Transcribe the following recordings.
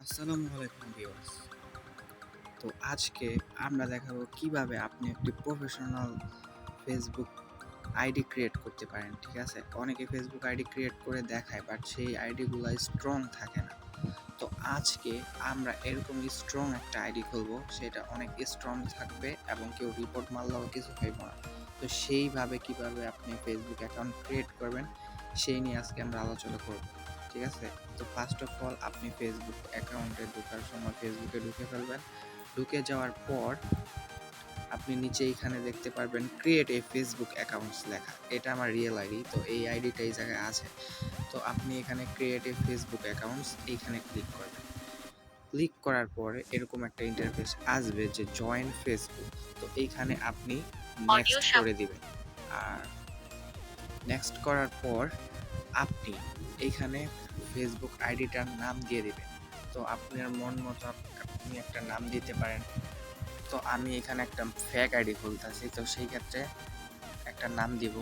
আসসালামু আলাইকুম ভিউয়ার্স। তো আজকে আমরা দেখাবো কিভাবে আপনি একটি প্রফেশনাল ফেসবুক আইডি ক্রিয়েট করতে পারেন। ঠিক আছে, অনেকে ফেসবুক আইডি ক্রিয়েট করে দেখায় বাট সেই আইডিগুলো স্ট্রং থাকে না। তো আজকে আমরা এরকম স্ট্রং একটা আইডি খুলবো, সেটা অনেক স্ট্রং থাকবে এবং কেউ রিপোর্ট মারলেও কিছু হইব না। তো সেইভাবে কিভাবে আপনি ফেসবুক অ্যাকাউন্ট ক্রিয়েট করবেন সেই নিয়ে আজকে আমরা আলোচনা করব। ঠিক আছে, তো ফার্স্ট অফ অল আপনি ফেসবুক অ্যাকাউন্টে ঢোকার সময় ফেসবুকে ঢুকে ফেলবেন। ঢুকে যাওয়ার পর আপনি নিচে এখানে দেখতে পারবেন ক্রিয়েট এ ফেসবুক অ্যাকাউন্টস লেখা, এটা আমার রিয়েল আইডি। তো এই আইডিটা এই জায়গায় আছে। তো আপনি এখানে ক্রিয়েট এ ফেসবুক অ্যাকাউন্টস এইখানে ক্লিক করবেন। ক্লিক করার পরে এরকম একটা ইন্টারফেস আসবে যে জয়েন ফেসবুক। তো এইখানে আপনি নেক্সট করে দিবেন। আর নেক্সট করার পর আপনি এইখানে ফেসবুক আইডিটার নাম দিয়ে দিবেন। তো আপনার মন মতো আপনি একটা নাম দিতে পারেন। তো আমি এখানে একটা ফেক আইডি খুলতেছি, তো সেই ক্ষেত্রে একটা নাম দিব।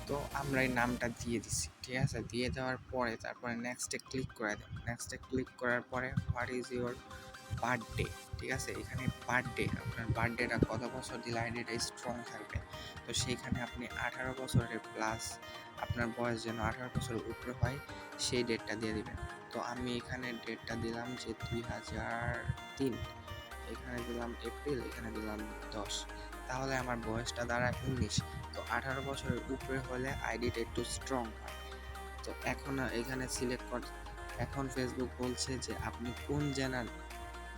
তো আমরা এই নামটা দিয়ে দিছি। ঠিক আছে, দিয়ে দেওয়ার পরে তারপরে নেক্সটে ক্লিক করে দেন। নেক্সটে ক্লিক করার পরে হোয়াট ইজ ইউর বার্থডে। ঠিক আছে, এখানে বার্থডে, আপনার বার্থডেটা কত বছর দিলে আইডিটা স্ট্রং থাকবে। তো সেইখানে আপনি 18 বছরের প্লাস, আপনার বয়স যেন 18 বছরের উপরে হয় সেই ডেটটা দিয়ে দিবেন। তো আমি এখানে ডেটটা দিলাম যে 2003, এখানে দিলাম এপ্রিল, এখানে দিলাম 10, তাহলে আমার বয়সটা দাঁড়ায় 19। তো 18 বছরের উপরে হলে আইডিটা একটু স্ট্রং হয়। তো এখন এখানে সিলেক্ট কর। এখন ফেসবুক বলছে যে আপনি কোন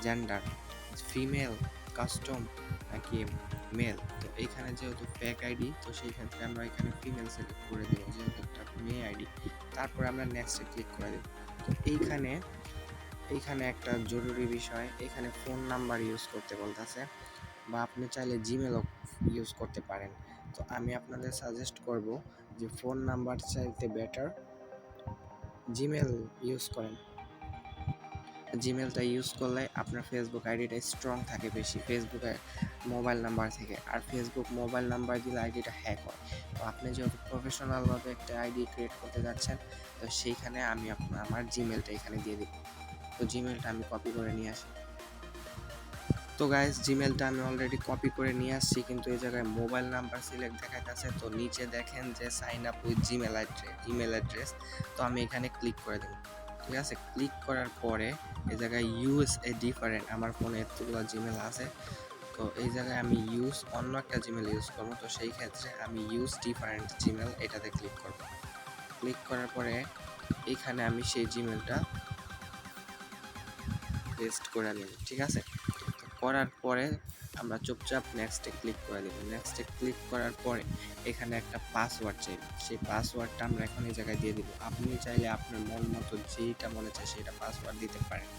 জেন্ডার, ফিমেল, কাস্টম নাকি মেল। তো এইখানে যেহেতু ফেক আইডি, তো সেই ক্ষেত্রে আমরা এখানে ফিমেল সিলেক্ট করে দেবো, যেহেতু একটা মেয়ে আইডি। তারপরে আমরা নেক্সটে ক্লিক করে দেবো। তো এইখানে একটা জরুরি বিষয়, এখানে ফোন নাম্বার ইউজ করতে বলতেছে, বা আপনি চাইলে জিমেলও ইউজ করতে পারেন। তো আমি আপনাদের সাজেস্ট করব যে ফোন নাম্বার চাইতে বেটার জিমেল ইউজ করেন। জিমেলটা ইউজ করলে আপনার ফেসবুক আইডিটা স্ট্রং থাকে বেশি ফেসবুকে মোবাইল নাম্বার থেকে। আর ফেসবুক মোবাইল নাম্বার দিলে আইডিটা হ্যাক হয়। তো আপনি যেহেতু প্রফেশনালভাবে একটা আইডি ক্রিয়েট করতে যাচ্ছেন, তো সেইখানে আমি আমার জিমেলটা এখানে দিয়ে দিব। তো জিমেলটা আমি কপি করে নিয়ে আসি। তো গাইস, জিমেলটা আমি অলরেডি কপি করে নিয়ে আসছি, কিন্তু এই জায়গায় মোবাইল নাম্বার সিলেক্ট দেখাইতেছে। তো নিচে দেখেন যে sign up with email address. তো আমি এখানে ক্লিক করে দেব। ঠিক আছে, ক্লিক করার পরে এই জায়গায় ইউজ এ ডিফারেন্ট, আমার ফোনে এতগুলো জিমেল আছে। তো এই জায়গায় আমি অন্য একটা জিমেল ইউজ করবো। তো সেই ক্ষেত্রে আমি ইউজ ডিফারেন্ট জিমেল এটাতে ক্লিক করব। ক্লিক করার পরে এইখানে আমি সেই জিমেলটা পেস্ট করে নেব। ঠিক আছে, করার পরে আমরা চুপচাপ নেক্সটে ক্লিক করে দেব। নেক্সটে ক্লিক করার পরে এখানে একটা পাসওয়ার্ড চাইবে, সেই পাসওয়ার্ডটা আমরা এখন এই জায়গায় দিয়ে দিব। আপনি চাইলে আপনার মন মতো যেইটা মনে চায় সেটা পাসওয়ার্ড দিতে পারেন।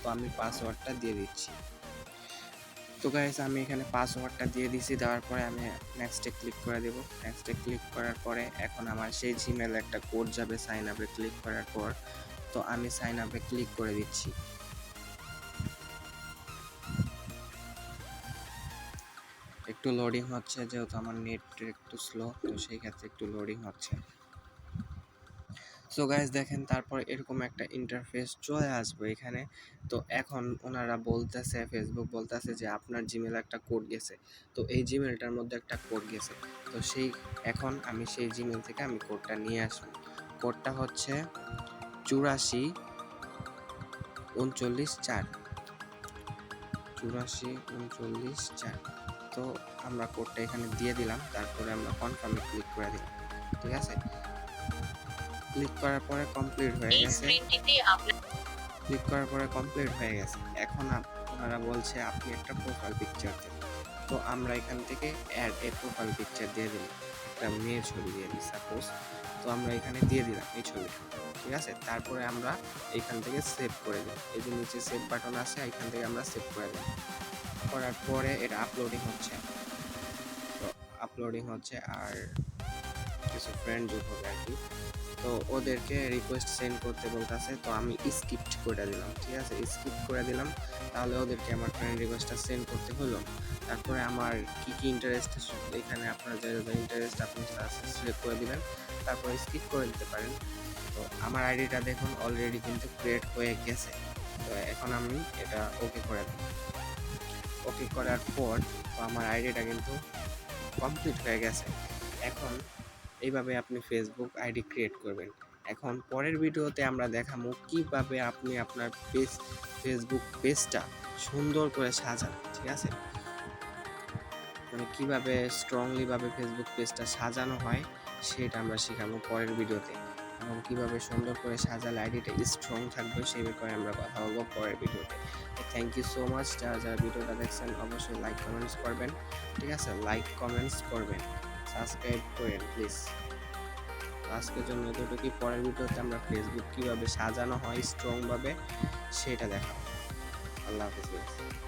তো আমি পাসওয়ার্ডটা দিয়ে দিচ্ছি। তো গাইস, আমি এখানে পাসওয়ার্ডটা দিয়ে দিছি। দেওয়ার পরে আমি নেক্সটে ক্লিক করে দেব। নেক্সটে ক্লিক করার পরে এখন আমার সেই জিমেল একটা কোড যাবে সাইন আপে ক্লিক করার পর। তো আমি সাইন আপে ক্লিক করে দিচ্ছি। একটু লোডিং হচ্ছে, যেহেতু আমার নেট একটু স্লো, তো সেই ক্ষেত্রে একটু লোডিং হচ্ছে। সো গাইস দেখেন, তারপর এরকম একটা ইন্টারফেস চলে আসবে এখানে। তো এখন ওনারা বলতেছে, ফেসবুক বলতেছে যে আপনার জিমেল একটা কোড গেছে। তো এই জিমেলটার মধ্যে একটা কোড গেছে। তো এখন আমি সেই জিমেল থেকে আমি কোডটা নিয়ে আসবো। কোডটা হচ্ছে 84 39 4, 84 39 4। তো আমরা কোডটা এখানে দিয়ে দিলাম, তারপরে আমরা কনফার্মে ক্লিক করে দিলাম। ঠিক আছে, ক্লিক করার পরে কমপ্লিট হয়ে গেছে। ক্লিক করার পরে কমপ্লিট হয়ে গেছে। এখন ওনারা বলছে আপনি একটা প্রোফাইল পিকচার দেন। তো আমরা এখান থেকে অ্যাড এ প্রোফাইল পিকচার দিয়ে দিলাম, একটা মেয়ের ছবি দিয়ে দিই সাপোজ। তো আমরা এখানে দিয়ে দিলাম এই ছবিটা। ঠিক আছে, তারপরে আমরা এখান থেকে সেভ করে দিই। এই যে নিচে সেভ বাটন আছে, এখান থেকে আমরা সেভ করে দিই। করার পরে এটা আপলোডিং হচ্ছে। তো আপলোডিং হচ্ছে, আর কিছু ফ্রেন্ড যোগ হবে আর কি। তো ওদেরকে রিকোয়েস্ট সেন্ড করতে বলতেছে, তো আমি স্কিপ্ট করে দিলাম, ঠিক আছে, স্কিপ করে দিলাম। তাহলে ওদেরকে আমার ফ্রেন্ড রিকোয়েস্টটা সেন্ড করতে হলো। তারপরে আমার কি কি ইন্টারেস্ট, এখানে আপনার যা যা ইন্টারেস্ট আপনি সিলেক্ট করে দিবেন, তারপরে স্কিপ করে দিতে পারেন। তো আমার আইডিটা দেখুন অলরেডি কিন্তু ক্রিয়েট হয়ে গেছে। তো এখন আমি এটা ওকে করে দেব। ওকে করার পর তো আমার আইডিটা কিন্তু কমপ্লিট হয়ে গেছে। এখন এইভাবে আপনি ফেসবুক আইডি ক্রিয়েট করবেন। এখন পরের ভিডিওতে আমরা দেখাবো কিভাবে আপনি আপনার ফেসবুক পেজটা সুন্দর করে সাজান, ঠিক আছে, মানে কীভাবে স্ট্রংলিভাবে ফেসবুক পেজটা সাজানো হয় সেটা আমরা শেখাবো পরের ভিডিওতে, এবং কীভাবে সুন্দর করে সাজালে আইডিটা স্ট্রং থাকবে সেই ব্যাপারে আমরা কথা বলবো পরের ভিডিওতে। থ্যাংক ইউ সো মাচ, যারা যারা ভিডিওটা দেখছেন অবশ্যই লাইক কমেন্টস করবেন, ঠিক আছে, লাইক কমেন্টস করবেন, সাবস্ক্রাইব করেন প্লিজ। আজকের জন্য এতটুকুই। পরের ভিডিওতে আমরা ফেসবুক কীভাবে সাজানো হয় স্ট্রংভাবে সেটা দেখাবো। আল্লাহ হাফিজ।